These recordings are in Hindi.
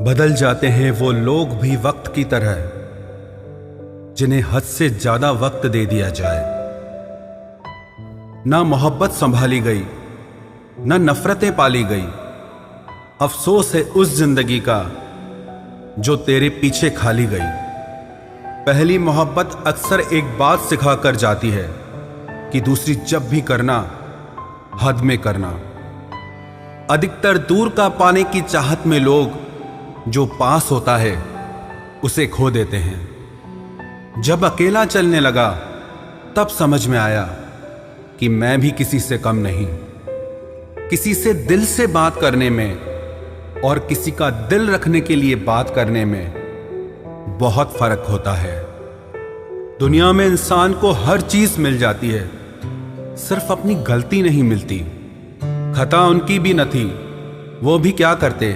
बदल जाते हैं वो लोग भी वक्त की तरह, जिन्हें हद से ज्यादा वक्त दे दिया जाए। ना मोहब्बत संभाली गई, ना नफरतें पाली गई। अफसोस है उस जिंदगी का जो तेरे पीछे खाली गई। पहली मोहब्बत अक्सर एक बात सिखा कर जाती है कि दूसरी जब भी करना, हद में करना। अधिकतर दूर का पाने की चाहत में लोग जो पास होता है उसे खो देते हैं। जब अकेला चलने लगा तब समझ में आया कि मैं भी किसी से कम नहीं। किसी से दिल से बात करने में और किसी का दिल रखने के लिए बात करने में बहुत फर्क होता है। दुनिया में इंसान को हर चीज मिल जाती है, सिर्फ अपनी गलती नहीं मिलती। खता उनकी भी न थी, वो भी क्या करते।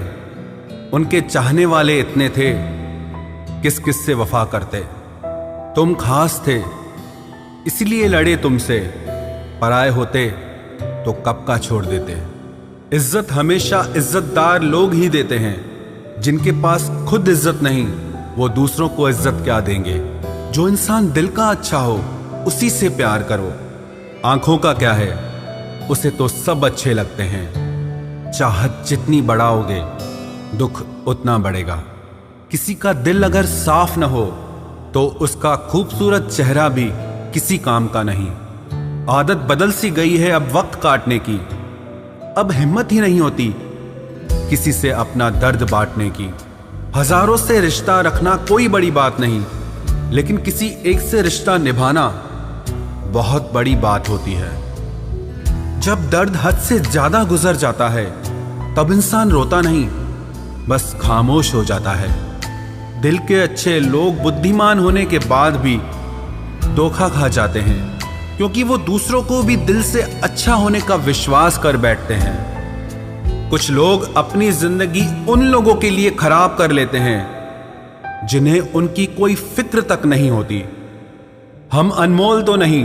उनके चाहने वाले इतने थे, किस किस से वफा करते। तुम खास थे इसलिए लड़े तुमसे, पराए होते तो कब का छोड़ देते। इज्जत हमेशा इज्जतदार लोग ही देते हैं। जिनके पास खुद इज्जत नहीं, वो दूसरों को इज्जत क्या देंगे। जो इंसान दिल का अच्छा हो उसी से प्यार करो। आंखों का क्या है, उसे तो सब अच्छे लगते हैं। चाहत जितनी बढ़ाओगे दुख उतना बढ़ेगा। किसी का दिल अगर साफ न हो तो उसका खूबसूरत चेहरा भी किसी काम का नहीं। आदत बदल सी गई है अब वक्त काटने की। अब हिम्मत ही नहीं होती किसी से अपना दर्द बांटने की। हजारों से रिश्ता रखना कोई बड़ी बात नहीं, लेकिन किसी एक से रिश्ता निभाना बहुत बड़ी बात होती है। जब दर्द हद से ज्यादा गुजर जाता है तब इंसान रोता नहीं, बस खामोश हो जाता है। दिल के अच्छे लोग बुद्धिमान होने के बाद भी धोखा खा जाते हैं, क्योंकि वो दूसरों को भी दिल से अच्छा होने का विश्वास कर बैठते हैं। कुछ लोग अपनी जिंदगी उन लोगों के लिए खराब कर लेते हैं जिन्हें उनकी कोई फिक्र तक नहीं होती। हम अनमोल तो नहीं,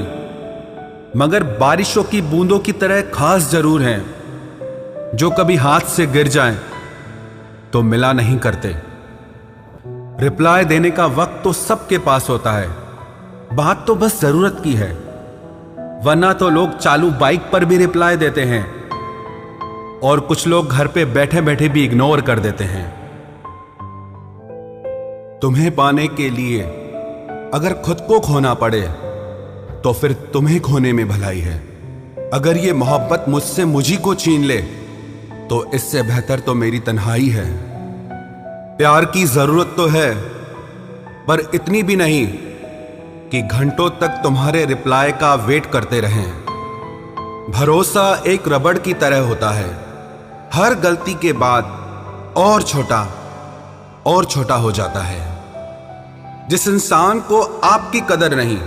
मगर बारिशों की बूंदों की तरह खास जरूर हैं, जो कभी हाथ से गिर जाएं तो मिला नहीं करते। रिप्लाई देने का वक्त तो सबके पास होता है, बात तो बस जरूरत की है। वरना तो लोग चालू बाइक पर भी रिप्लाई देते हैं और कुछ लोग घर पे बैठे बैठे भी इग्नोर कर देते हैं। तुम्हें पाने के लिए अगर खुद को खोना पड़े तो फिर तुम्हें खोने में भलाई है। अगर ये मोहब्बत मुझसे मुझी को छीन ले तो इससे बेहतर तो मेरी तन्हाई है। प्यार की जरूरत तो है, पर इतनी भी नहीं कि घंटों तक तुम्हारे रिप्लाई का वेट करते रहें। भरोसा एक रबड़ की तरह होता है, हर गलती के बाद और छोटा हो जाता है। जिस इंसान को आपकी कदर नहीं,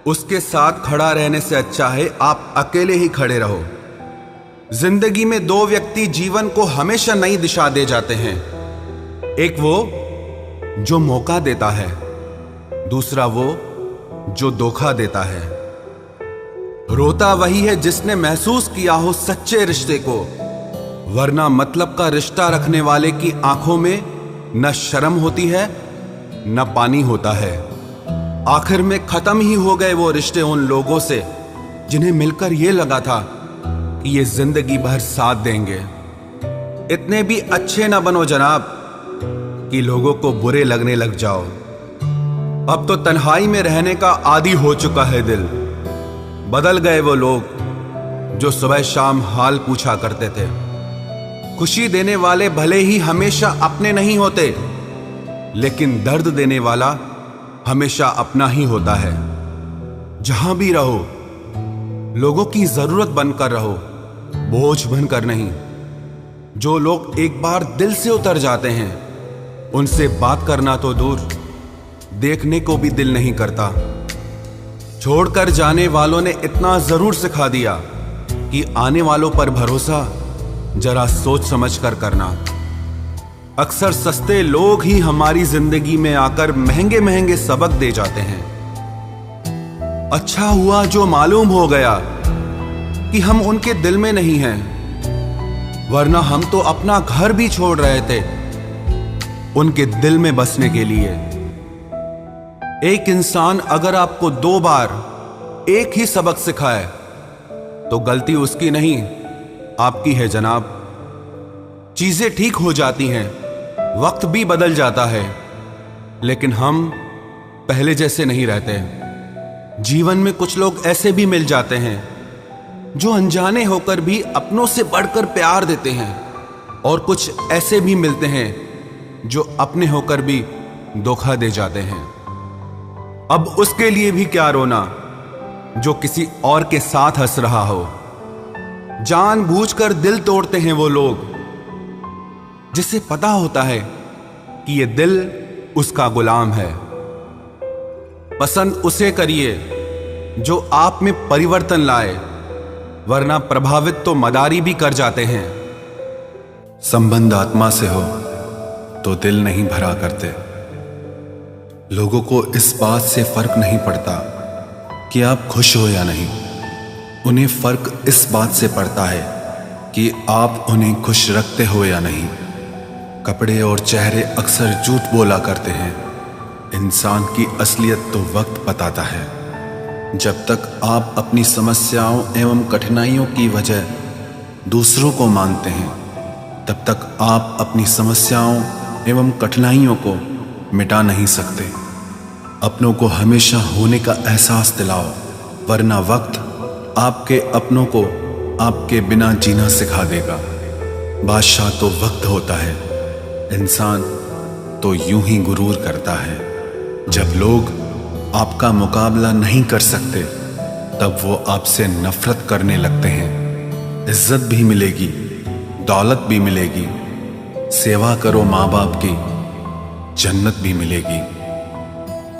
उसके साथ खड़ा रहने से अच्छा है आप अकेले ही खड़े रहो। जिंदगी में दो व्यक्ति जीवन को हमेशा नई दिशा दे जाते हैं। एक वो जो मौका देता है, दूसरा वो जो धोखा देता है। रोता वही है जिसने महसूस किया हो सच्चे रिश्ते को, वरना मतलब का रिश्ता रखने वाले की आंखों में न शर्म होती है न पानी होता है। आखिर में खत्म ही हो गए वो रिश्ते उन लोगों से जिन्हें मिलकर ये लगा था कि ये जिंदगी भर साथ देंगे। इतने भी अच्छे ना बनो जनाब कि लोगों को बुरे लगने लग जाओ। अब तो तन्हाई में रहने का आदी हो चुका है दिल। बदल गए वो लोग जो सुबह शाम हाल पूछा करते थे। खुशी देने वाले भले ही हमेशा अपने नहीं होते, लेकिन दर्द देने वाला हमेशा अपना ही होता है। जहां भी रहो लोगों की जरूरत बनकर रहो, बोझ बनकर नहीं। जो लोग एक बार दिल से उतर जाते हैं उनसे बात करना तो दूर, देखने को भी दिल नहीं करता। छोड़कर जाने वालों ने इतना जरूर सिखा दिया कि आने वालों पर भरोसा जरा सोच समझ कर करना। अक्सर सस्ते लोग ही हमारी जिंदगी में आकर महंगे महंगे सबक दे जाते हैं। अच्छा हुआ जो मालूम हो गया कि हम उनके दिल में नहीं हैं, वरना हम तो अपना घर भी छोड़ रहे थे उनके दिल में बसने के लिए। एक इंसान अगर आपको 2 बार एक ही सबक सिखाए तो गलती उसकी नहीं, आपकी है जनाब। चीजें ठीक हो जाती हैं, वक्त भी बदल जाता है, लेकिन हम पहले जैसे नहीं रहते। जीवन में कुछ लोग ऐसे भी मिल जाते हैं जो अनजाने होकर भी अपनों से बढ़कर प्यार देते हैं, और कुछ ऐसे भी मिलते हैं जो अपने होकर भी धोखा दे जाते हैं। अब उसके लिए भी क्या रोना जो किसी और के साथ हंस रहा हो। जानबूझकर दिल तोड़ते हैं वो लोग जिसे पता होता है कि ये दिल उसका गुलाम है। पसंद उसे करिए जो आप में परिवर्तन लाए, वरना प्रभावित तो मदारी भी कर जाते हैं। संबंध आत्मा से हो तो दिल नहीं भरा करते। लोगों को इस बात से फर्क नहीं पड़ता कि आप खुश हो या नहीं, उन्हें फर्क इस बात से पड़ता है कि आप उन्हें खुश रखते हो या नहीं। कपड़े और चेहरे अक्सर झूठ बोला करते हैं, इंसान की असलियत तो वक्त बताता है। जब तक आप अपनी समस्याओं एवं कठिनाइयों की वजह दूसरों को मानते हैं, तब तक आप अपनी समस्याओं एवं कठिनाइयों को मिटा नहीं सकते। अपनों को हमेशा होने का एहसास दिलाओ, वरना वक्त आपके अपनों को आपके बिना जीना सिखा देगा। बादशाह तो वक्त होता है, इंसान तो यूं ही गुरूर करता है। जब लोग आपका मुकाबला नहीं कर सकते, तब वो आपसे नफरत करने लगते हैं। इज्जत भी मिलेगी, दौलत भी मिलेगी, सेवा करो माँ बाप की, जन्नत भी मिलेगी।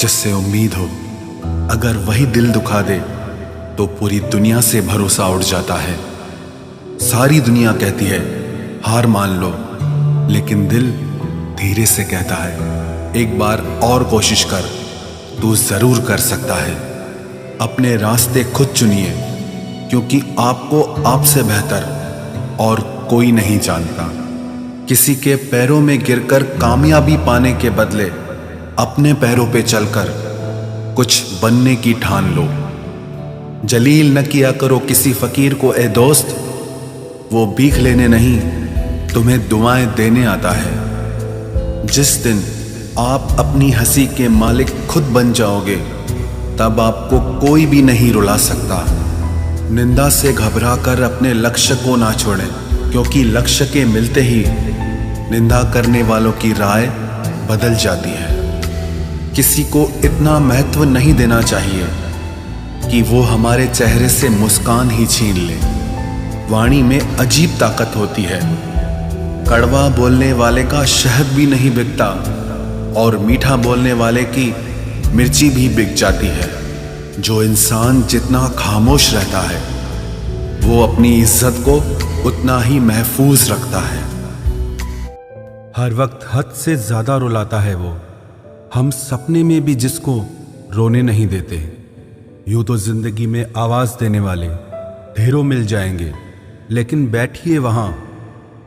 जिससे उम्मीद हो, अगर वही दिल दुखा दे तो पूरी दुनिया से भरोसा उड़ जाता है। सारी दुनिया कहती है हार मान लो, लेकिन दिल धीरे से कहता है एक बार और कोशिश कर, तू जरूर कर सकता है। अपने रास्ते खुद चुनिए, क्योंकि आपको आपसे बेहतर और कोई नहीं जानता। किसी के पैरों में गिरकर कामयाबी पाने के बदले अपने पैरों पे चलकर कुछ बनने की ठान लो। जलील न किया करो किसी फकीर को ए दोस्त, वो भीख लेने नहीं तुम्हें दुआएं देने आता है। जिस दिन आप अपनी हंसी के मालिक खुद बन जाओगे, तब आपको कोई भी नहीं रुला सकता। निंदा से घबराकर अपने लक्ष्य को ना छोड़ें, क्योंकि लक्ष्य के मिलते ही निंदा करने वालों की राय बदल जाती है। किसी को इतना महत्व नहीं देना चाहिए कि वो हमारे चेहरे से मुस्कान ही छीन ले। वाणी में अजीब ताकत होती है। कड़वा बोलने वाले का शहद भी नहीं बिकता, और मीठा बोलने वाले की मिर्ची भी बिक जाती है। जो इंसान जितना खामोश रहता है, वो अपनी इज्जत को उतना ही महफूज रखता है। हर वक्त हद से ज्यादा रुलाता है वो, हम सपने में भी जिसको रोने नहीं देते। यूं तो जिंदगी में आवाज देने वाले ढेरों मिल जाएंगे, लेकिन बैठिए वहां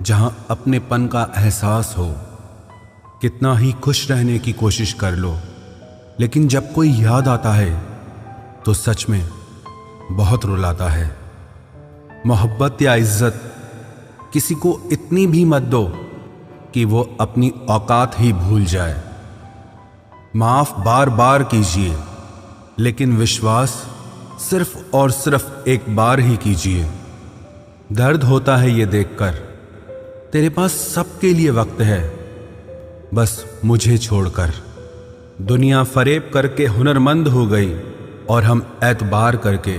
जहां अपनेपन का एहसास हो। कितना ही खुश रहने की कोशिश कर लो, लेकिन जब कोई याद आता है तो सच में बहुत रुलाता है। मोहब्बत या इज्जत किसी को इतनी भी मत दो कि वो अपनी औकात ही भूल जाए। माफ बार बार कीजिए, लेकिन विश्वास सिर्फ और सिर्फ एक बार ही कीजिए। दर्द होता है ये देखकर तेरे पास सबके लिए वक्त है, बस मुझे छोड़कर। दुनिया फरेब करके हुनरमंद हो गई और हम एतबार करके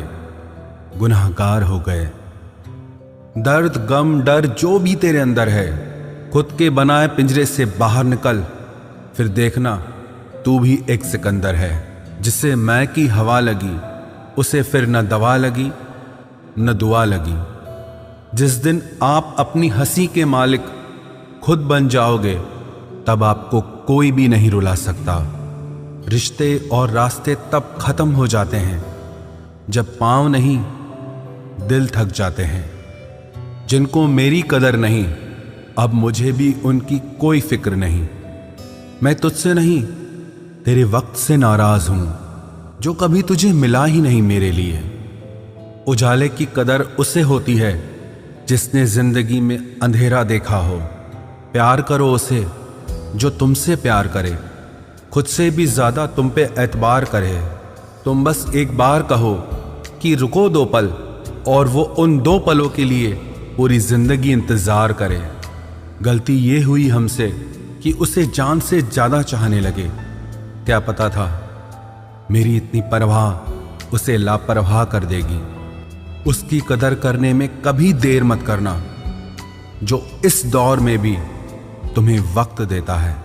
गुनाहगार हो गए। दर्द गम डर जो भी तेरे अंदर है, खुद के बनाए पिंजरे से बाहर निकल, फिर देखना तू भी एक सिकंदर है। जिसे मैं की हवा लगी, उसे फिर न दवा लगी न दुआ लगी। जिस दिन आप अपनी हंसी के मालिक खुद बन जाओगे, तब आपको कोई भी नहीं रुला सकता। रिश्ते और रास्ते तब खत्म हो जाते हैं जब पांव नहीं दिल थक जाते हैं। जिनको मेरी कदर नहीं, अब मुझे भी उनकी कोई फिक्र नहीं। मैं तुझसे नहीं, तेरे वक्त से नाराज हूं, जो कभी तुझे मिला ही नहीं मेरे लिए। उजाले की कदर उसे होती है जिसने जिंदगी में अंधेरा देखा हो। प्यार करो उसे जो तुमसे प्यार करे, खुद से भी ज्यादा तुम पे एतबार करे। तुम बस एक बार कहो कि रुको 2 पल, और वो उन 2 पलों के लिए पूरी जिंदगी इंतजार करे। गलती ये हुई हमसे कि उसे जान से ज्यादा चाहने लगे। क्या पता था मेरी इतनी परवाह उसे लापरवाह कर देगी। उसकी कदर करने में कभी देर मत करना, जो इस दौर में भी तुम्हें वक्त देता है।